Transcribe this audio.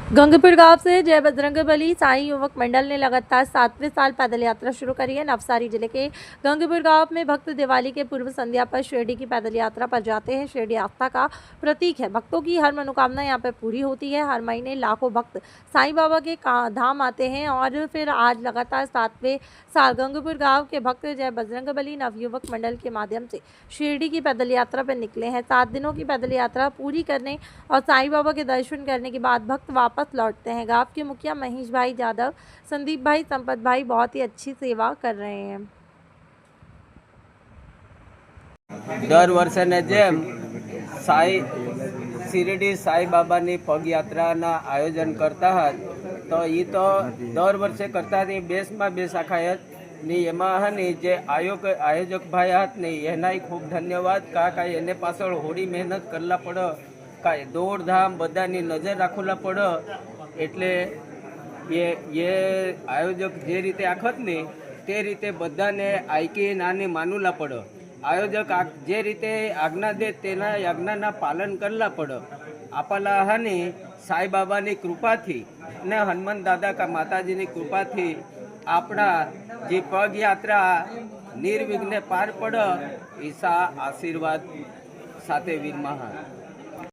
गंगपुर गांव से जय बजरंगबली साईं युवक मंडल ने लगातार 7वें साल पैदल यात्रा शुरू करी है। नवसारी जिले के गंगपुर गांव में भक्त दिवाली के पूर्व संध्या पर शिरडी की पैदल यात्रा पर जाते हैं। शिरडी आस्था का प्रतीक है। भक्तों की हर मनोकामना यहां पर पूरी होती है। हर महीने लाखों भक्त साईं बाबा के धाम आते हैं और फिर आज लगातार 7वें साल गंगपुर गाँव के भक्त जय बजरंगबली नवयुवक मंडल के माध्यम से शिरडी की पैदल यात्रा पर निकले हैं। 7 दिनों की पैदल यात्रा पूरी करने और साईं बाबा के दर्शन करने के बाद भक्त वापस लौटते हैं। गांव के मुखिया महेश भाई यादव, संदीप भाई, संपत भाई बहुत ही अच्छी सेवा कर रहे हैं। दर वर्षने जेम साई शिरडी साई बाबानी पग यात्राना आयोजन करता हत तो ये तो दर वर्षे करता थी। बेसमा बेस आखायत ની એમાં હે જે આયોજક ભાઈ હાથ ને એના ખૂબ ધન્યવાદ કાકા એને પાછળ હોડી મહેનત કરલા પડે કાંઈ દોડધામ બધાની નજર રાખવા પડે એટલે એ આયોજક જે રીતે આખત ને તે રીતે બધાને આઈકી નાની માનુલા પડે। આયોજક જે રીતે આજ્ઞા દે તેના આજ્ઞાના પાલન કરલા પડે। આપણા હાને સાઈ બાબાની કૃપાથી ને હનુમાન દાદા કા માતાજીની કૃપાથી આપણા જે પગ યાત્રા નિર્વિઘ્ને પાર પડે ઈસા આશીર્વાદ સાથે વીર મહાન।